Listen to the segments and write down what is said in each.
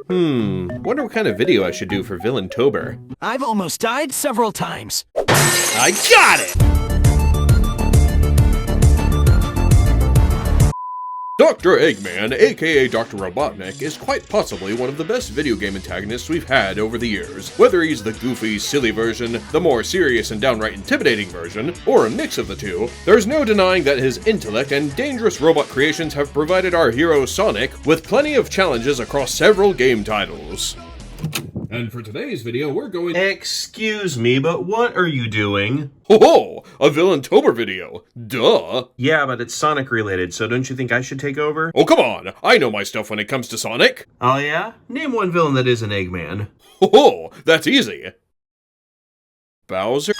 Wonder what kind of video I should do for Villain-tober. I've almost died several times. I got it! Dr. Eggman, aka Dr. Robotnik, is quite possibly one of the best video game antagonists we've had over the years. Whether he's the goofy, silly version, the more serious and downright intimidating version, or a mix of the two, there's no denying that his intellect and dangerous robot creations have provided our hero Sonic with plenty of challenges across several game titles. And for today's video, we're going— Excuse me, but what are you doing? Ho-ho! A Villain-tober video! Duh! Yeah, but it's Sonic related, so don't you think I should take over? Oh, come on! I know my stuff when it comes to Sonic! Oh yeah? Name one villain that isn't Eggman. Ho-ho! That's easy! Bowser?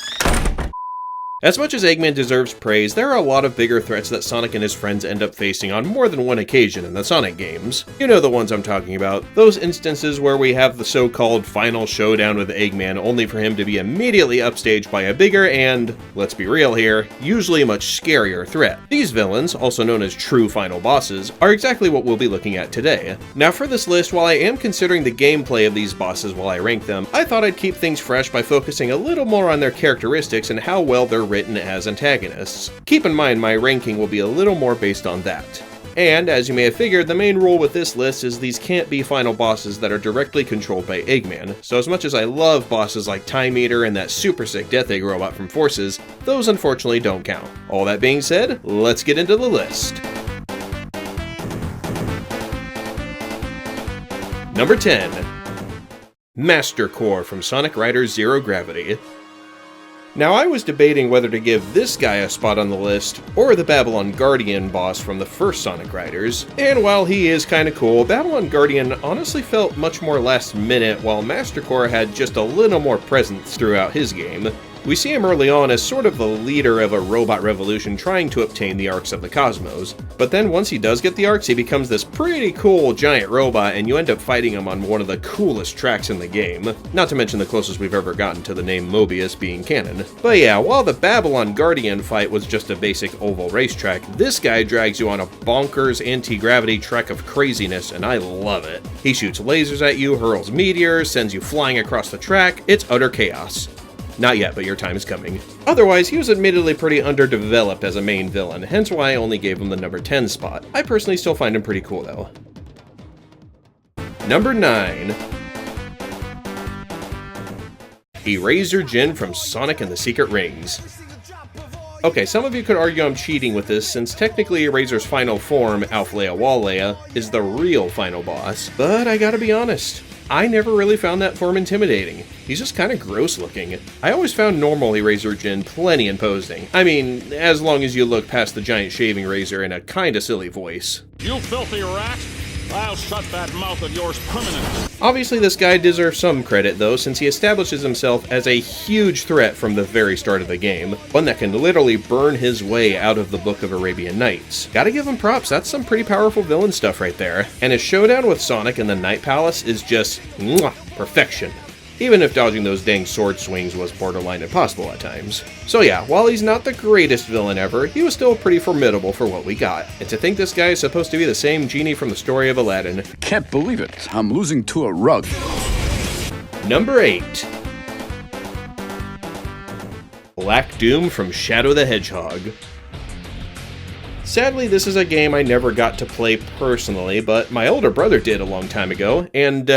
As much as Eggman deserves praise, there are a lot of bigger threats that Sonic and his friends end up facing on more than one occasion in the Sonic games. You know the ones I'm talking about. Those instances where we have the so-called final showdown with Eggman only for him to be immediately upstaged by a bigger and, let's be real here, usually much scarier threat. These villains, also known as true final bosses, are exactly what we'll be looking at today. Now for this list, while I am considering the gameplay of these bosses while I rank them, I thought I'd keep things fresh by focusing a little more on their characteristics and how well they're written as antagonists. Keep in mind my ranking will be a little more based on that. And, as you may have figured, the main rule with this list is these can't be final bosses that are directly controlled by Eggman, so as much as I love bosses like Time Eater and that super sick Death Egg robot from Forces, those unfortunately don't count. All that being said, let's get into the list. Number 10. Master Core from Sonic Riders Zero Gravity. Now I was debating whether to give this guy a spot on the list, or the Babylon Guardian boss from the first Sonic Riders, and while he is kinda cool, Babylon Guardian honestly felt much more last minute, while Master Core had just a little more presence throughout his game. We see him early on as sort of the leader of a robot revolution trying to obtain the Arcs of the Cosmos, but then once he does get the Arcs, he becomes this pretty cool giant robot and you end up fighting him on one of the coolest tracks in the game, not to mention the closest we've ever gotten to the name Mobius being canon. But yeah, while the Babylon Guardian fight was just a basic oval racetrack, this guy drags you on a bonkers anti-gravity trek of craziness and I love it. He shoots lasers at you, hurls meteors, sends you flying across the track, it's utter chaos. Not yet, but your time is coming. Otherwise, he was admittedly pretty underdeveloped as a main villain, hence why I only gave him the number 10 spot. I personally still find him pretty cool though. Number 9. Eraser Jin from Sonic and the Secret Rings. Okay, some of you could argue I'm cheating with this, since technically Eraser's final form, Alphalea Wallea, is the real final boss, but I gotta be honest. I never really found that form intimidating. He's just kinda gross looking. I always found normal Eraser Jin plenty imposing. I mean, as long as you look past the giant shaving razor in a kinda silly voice. You filthy rat! I'll shut that mouth of yours permanently. Obviously this guy deserves some credit though, since he establishes himself as a huge threat from the very start of the game, one that can literally burn his way out of the Book of Arabian Nights. Gotta give him props, that's some pretty powerful villain stuff right there. And his showdown with Sonic in the Night Palace is just mwah, perfection. Even if dodging those dang sword swings was borderline impossible at times. So yeah, while he's not the greatest villain ever, he was still pretty formidable for what we got. And to think this guy is supposed to be the same genie from the story of Aladdin. Can't believe it. I'm losing to a rug. Number 8. Black Doom from Shadow the Hedgehog. Sadly, this is a game I never got to play personally, but my older brother did a long time ago, and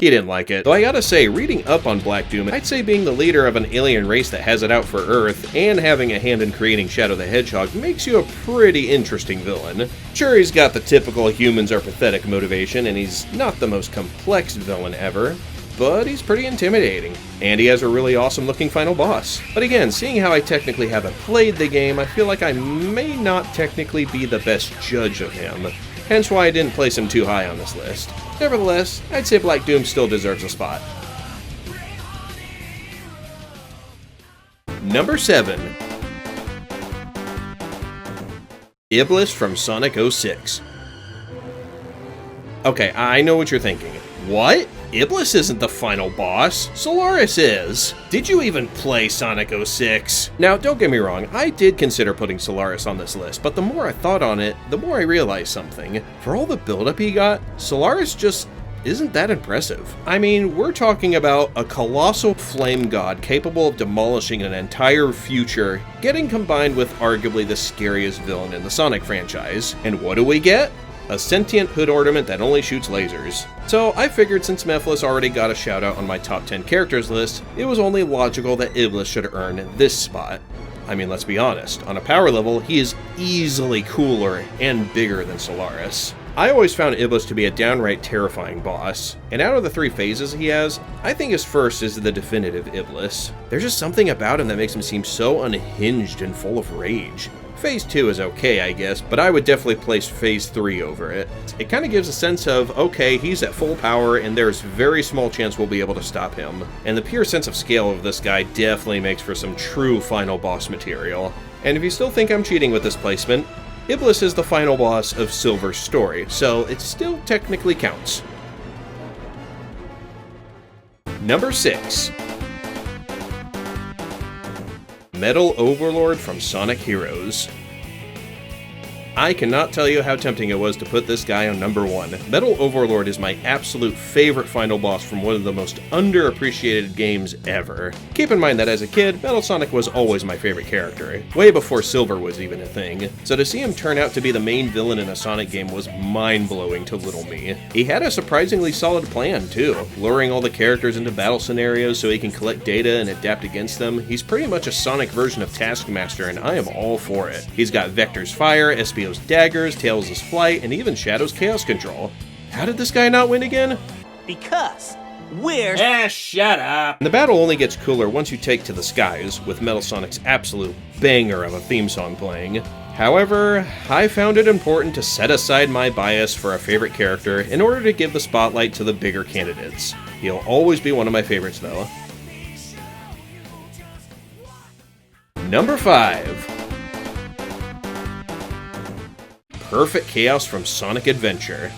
he didn't like it. Though I gotta say, reading up on Black Doom, I'd say being the leader of an alien race that has it out for Earth, and having a hand in creating Shadow the Hedgehog makes you a pretty interesting villain. Sure, he's got the typical humans are pathetic motivation, and he's not the most complex villain ever, but he's pretty intimidating. And he has a really awesome looking final boss. But again, seeing how I technically haven't played the game, I feel like I may not technically be the best judge of him. Hence why I didn't place him too high on this list. Nevertheless, I'd say Black Doom still deserves a spot. Number 7. Iblis from Sonic 06. Okay, I know what you're thinking. What? Iblis isn't the final boss. Solaris is. Did you even play Sonic 06? Now, don't get me wrong, I did consider putting Solaris on this list, but the more I thought on it, the more I realized something. For all the buildup he got, Solaris just isn't that impressive. I mean, we're talking about a colossal flame god capable of demolishing an entire future, getting combined with arguably the scariest villain in the Sonic franchise. And what do we get? A sentient hood ornament that only shoots lasers. So I figured since Mephiles already got a shout out on my top 10 characters list, it was only logical that Iblis should earn this spot. I mean, let's be honest, on a power level, he is easily cooler and bigger than Solaris. I always found Iblis to be a downright terrifying boss, and out of the 3 phases he has, I think his first is the definitive Iblis. There's just something about him that makes him seem so unhinged and full of rage. Phase 2 is okay, I guess, but I would definitely place Phase 3 over it. It kind of gives a sense of, okay, he's at full power and there's very small chance we'll be able to stop him. And the pure sense of scale of this guy definitely makes for some true final boss material. And if you still think I'm cheating with this placement, Iblis is the final boss of Silver's story, so it still technically counts. Number 6. Metal Overlord from Sonic Heroes. I cannot tell you how tempting it was to put this guy on number 1. Metal Overlord is my absolute favorite final boss from one of the most underappreciated games ever. Keep in mind that as a kid, Metal Sonic was always my favorite character, way before Silver was even a thing. So to see him turn out to be the main villain in a Sonic game was mind-blowing to little me. He had a surprisingly solid plan too, luring all the characters into battle scenarios so he can collect data and adapt against them. He's pretty much a Sonic version of Taskmaster, and I am all for it. He's got Vector's fire, Espio's daggers, Tails' flight, and even Shadow's chaos control. How did this guy not win again? Because we're... Shut up! And the battle only gets cooler once you take to the skies, with Metal Sonic's absolute banger of a theme song playing. However, I found it important to set aside my bias for a favorite character in order to give the spotlight to the bigger candidates. He'll always be one of my favorites though. Number 5. Perfect Chaos from Sonic Adventure.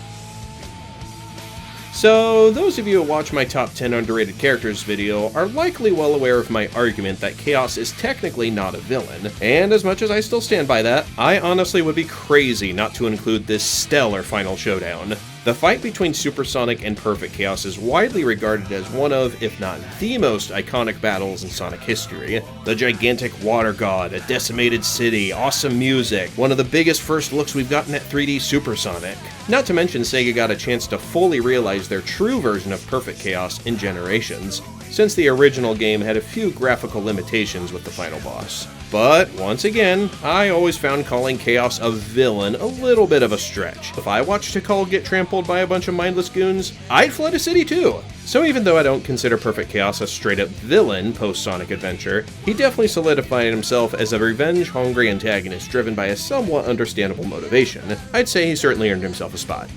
So, those of you who watch my top 10 underrated characters video are likely well aware of my argument that Chaos is technically not a villain, and as much as I still stand by that, I honestly would be crazy not to include this stellar final showdown. The fight between Super Sonic and Perfect Chaos is widely regarded as one of, if not the most iconic battles in Sonic history. The gigantic water god, a decimated city, awesome music, one of the biggest first looks we've gotten at 3D Super Sonic. Not to mention Sega got a chance to fully realize their true version of Perfect Chaos in Generations, since the original game had a few graphical limitations with the final boss. But, once again, I always found calling Chaos a villain a little bit of a stretch. If I watched Tikal get trampled by a bunch of mindless goons, I'd flood a city too. So even though I don't consider Perfect Chaos a straight-up villain post-Sonic Adventure, he definitely solidified himself as a revenge-hungry antagonist driven by a somewhat understandable motivation. I'd say he certainly earned himself a spot.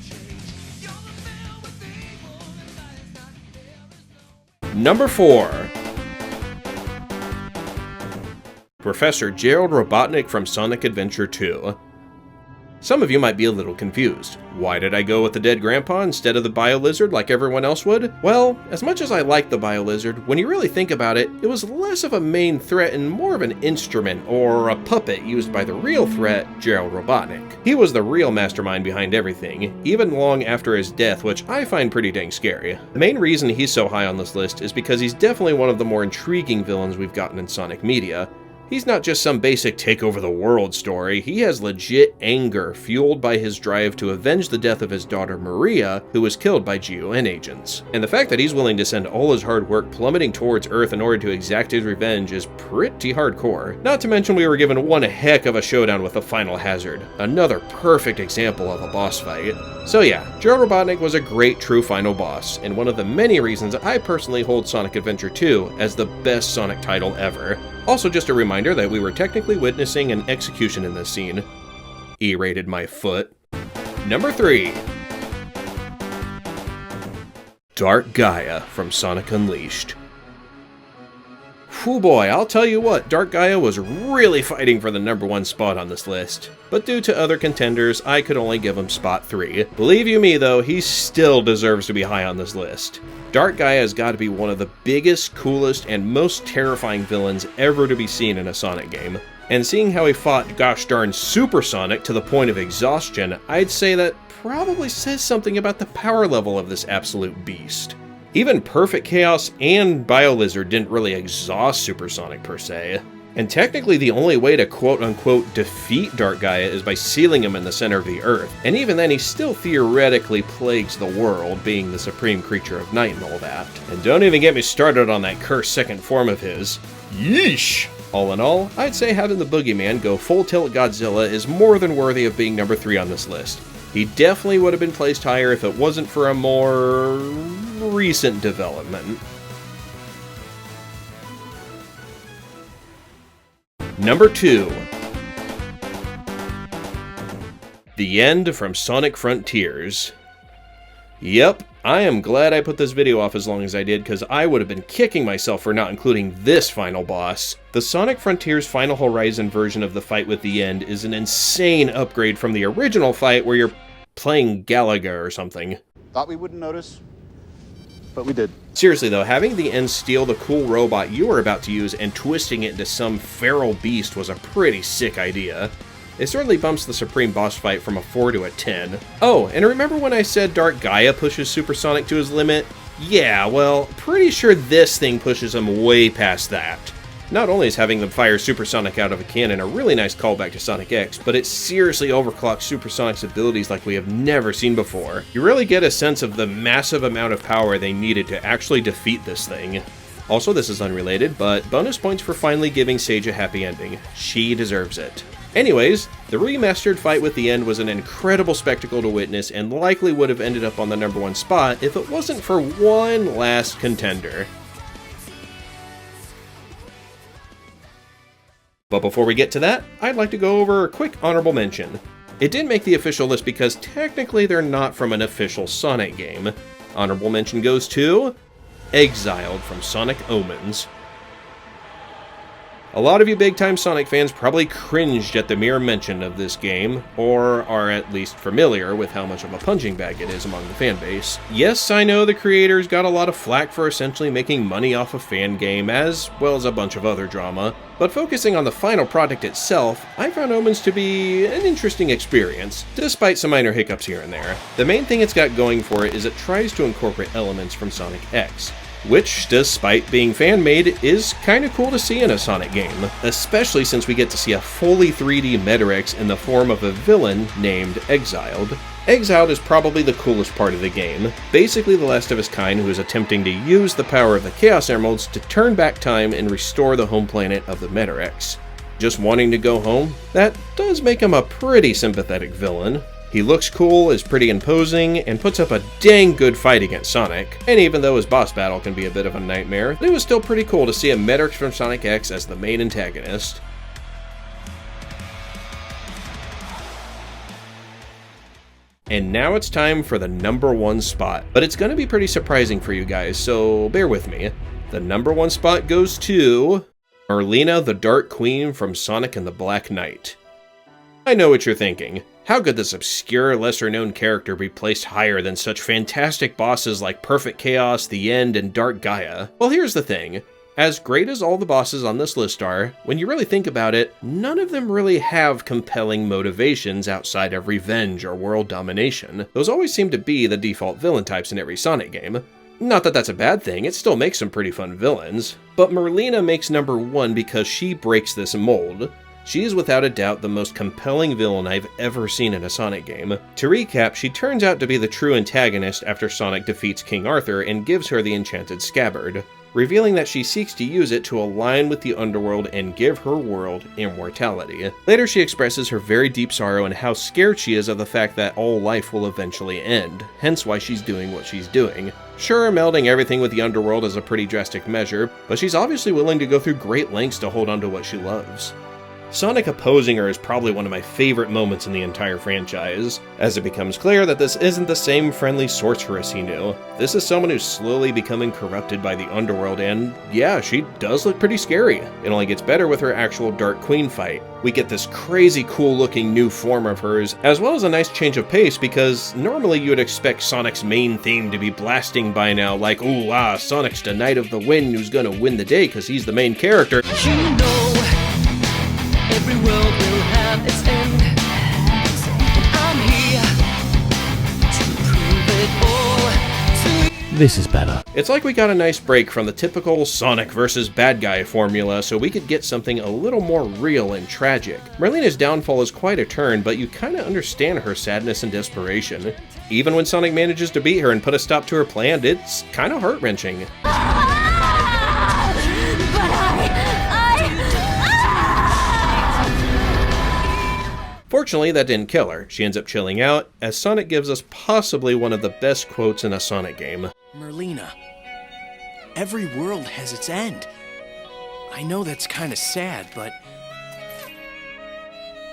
Number 4. Professor Gerald Robotnik from Sonic Adventure 2. Some of you might be a little confused. Why did I go with the dead grandpa instead of the bio-lizard like everyone else would? Well, as much as I like the bio-lizard, when you really think about it, it was less of a main threat and more of an instrument or a puppet used by the real threat, Gerald Robotnik. He was the real mastermind behind everything, even long after his death, which I find pretty dang scary. The main reason he's so high on this list is because he's definitely one of the more intriguing villains we've gotten in Sonic media. He's not just some basic take over the world story, he has legit anger fueled by his drive to avenge the death of his daughter Maria, who was killed by GUN agents. And the fact that he's willing to send all his hard work plummeting towards Earth in order to exact his revenge is pretty hardcore. Not to mention we were given one heck of a showdown with the Final Hazard, another perfect example of a boss fight. So yeah, Gerald Robotnik was a great true final boss, and one of the many reasons I personally hold Sonic Adventure 2 as the best Sonic title ever. Also, just a reminder that we were technically witnessing an execution in this scene. E-rated my foot. Number 3. Dark Ghia from Sonic Unleashed. Whew boy, I'll tell you what, Dark Ghia was really fighting for the #1 spot on this list. But due to other contenders, I could only give him spot 3. Believe you me though, he still deserves to be high on this list. Dark Ghia has got to be one of the biggest, coolest, and most terrifying villains ever to be seen in a Sonic game. And seeing how he fought gosh darn Super Sonic to the point of exhaustion, I'd say that probably says something about the power level of this absolute beast. Even Perfect Chaos and BioLizard didn't really exhaust Super Sonic per se. And technically the only way to quote-unquote defeat Dark Ghia is by sealing him in the center of the Earth. And even then he still theoretically plagues the world, being the supreme creature of night and all that. And don't even get me started on that cursed second form of his. Yeesh! All in all, I'd say having the Boogeyman go full tilt Godzilla is more than worthy of being number 3 on this list. He definitely would have been placed higher if it wasn't for a more recent development. Number 2. The End from Sonic Frontiers. Yep, I am glad I put this video off as long as I did, because I would have been kicking myself for not including this final boss. The Sonic Frontiers Final Horizon version of the fight with the End is an insane upgrade from the original fight where you're playing Galaga or something. Thought we wouldn't notice, but we did. Seriously though, having the End steal the cool robot you were about to use and twisting it into some feral beast was a pretty sick idea. It certainly bumps the Supreme boss fight from a 4 to a 10. Oh, and remember when I said Dark Ghia pushes Super Sonic to his limit? Yeah, well, pretty sure this thing pushes him way past that. Not only is having them fire Super Sonic out of a cannon a really nice callback to Sonic X, but it seriously overclocks Super Sonic's abilities like we have never seen before. You really get a sense of the massive amount of power they needed to actually defeat this thing. Also, this is unrelated, but bonus points for finally giving Sage a happy ending. She deserves it. Anyways, the remastered fight with the End was an incredible spectacle to witness and likely would have ended up on the #1 spot if it wasn't for one last contender. But before we get to that, I'd like to go over a quick honorable mention. It didn't make the official list because technically they're not from an official Sonic game. Honorable mention goes to Exiled from Sonic Omens. A lot of you big-time Sonic fans probably cringed at the mere mention of this game, or are at least familiar with how much of a punching bag it is among the fanbase. Yes, I know the creators got a lot of flack for essentially making money off a fan game, as well as a bunch of other drama, but focusing on the final product itself, I found Omens to be an interesting experience, despite some minor hiccups here and there. The main thing it's got going for it is it tries to incorporate elements from Sonic X, which, despite being fan-made, is kinda cool to see in a Sonic game, especially since we get to see a fully 3D Metarex in the form of a villain named Exiled. Exiled is probably the coolest part of the game, basically the last of his kind who is attempting to use the power of the Chaos Emeralds to turn back time and restore the home planet of the Metarex. Just wanting to go home? That does make him a pretty sympathetic villain. He looks cool, is pretty imposing, and puts up a dang good fight against Sonic. And even though his boss battle can be a bit of a nightmare, it was still pretty cool to see a Metarex from Sonic X as the main antagonist. And now it's time for the #1 spot. But it's going to be pretty surprising for you guys, so bear with me. The #1 spot goes to Merlina the Dark Queen from Sonic and the Black Knight. I know what you're thinking. How could this obscure, lesser-known character be placed higher than such fantastic bosses like Perfect Chaos, The End, and Dark Ghia? Well, here's the thing. As great as all the bosses on this list are, when you really think about it, none of them really have compelling motivations outside of revenge or world domination. Those always seem to be the default villain types in every Sonic game. Not that that's a bad thing, it still makes some pretty fun villains. But Merlina makes #1 because she breaks this mold. She is without a doubt the most compelling villain I've ever seen in a Sonic game. To recap, she turns out to be the true antagonist after Sonic defeats King Arthur and gives her the enchanted scabbard, revealing that she seeks to use it to align with the underworld and give her world immortality. Later she expresses her very deep sorrow and how scared she is of the fact that all life will eventually end, hence why she's doing what she's doing. Sure, melding everything with the underworld is a pretty drastic measure, but she's obviously willing to go through great lengths to hold on to what she loves. Sonic opposing her is probably one of my favorite moments in the entire franchise, as it becomes clear that this isn't the same friendly sorceress he knew. This is someone who's slowly becoming corrupted by the underworld, and yeah, she does look pretty scary. It only gets better with her actual Dark Queen fight. We get this crazy cool looking new form of hers, as well as a nice change of pace, because normally you would expect Sonic's main theme to be blasting by now, like, ooh ah, Sonic's the Knight of the Wind who's gonna win the day because he's the main character. You know, every world will have its end. I'm here to prove it all to you. This is better. It's like we got a nice break from the typical Sonic versus bad guy formula so we could get something a little more real and tragic. Merlina's downfall is quite a turn, but you kinda understand her sadness and desperation. Even when Sonic manages to beat her and put a stop to her plan, it's kinda heart-wrenching. Fortunately, that didn't kill her. She ends up chilling out, as Sonic gives us possibly one of the best quotes in a Sonic game. Merlina, every world has its end. I know that's kind of sad, but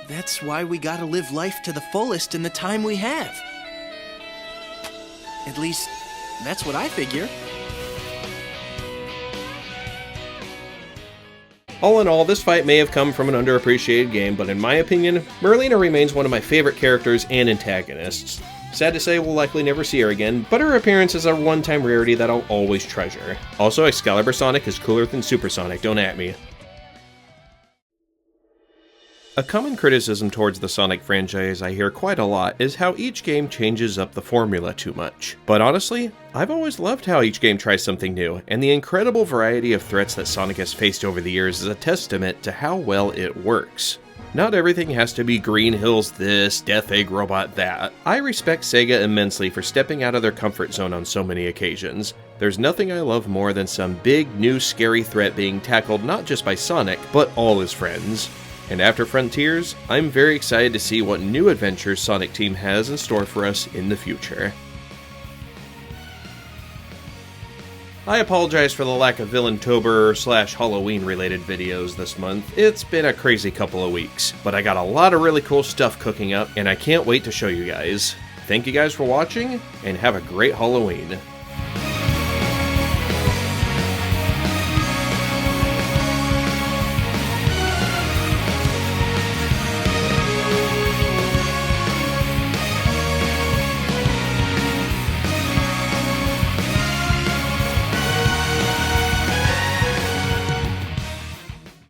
that's why we gotta live life to the fullest in the time we have. At least, that's what I figure. All in all, this fight may have come from an underappreciated game, but in my opinion, Merlina remains one of my favorite characters and antagonists. Sad to say we'll likely never see her again, but her appearance is a one-time rarity that I'll always treasure. Also, Excalibur Sonic is cooler than Super Sonic, don't at me. A common criticism towards the Sonic franchise I hear quite a lot is how each game changes up the formula too much. But honestly, I've always loved how each game tries something new, and the incredible variety of threats that Sonic has faced over the years is a testament to how well it works. Not everything has to be Green Hills this, Death Egg Robot that. I respect Sega immensely for stepping out of their comfort zone on so many occasions. There's nothing I love more than some big, new, scary threat being tackled not just by Sonic, but all his friends. And after Frontiers, I'm very excited to see what new adventures Sonic Team has in store for us in the future. I apologize for the lack of Villaintober/Halloween related videos this month. It's been a crazy couple of weeks, but I got a lot of really cool stuff cooking up, and I can't wait to show you guys. Thank you guys for watching, and have a great Halloween.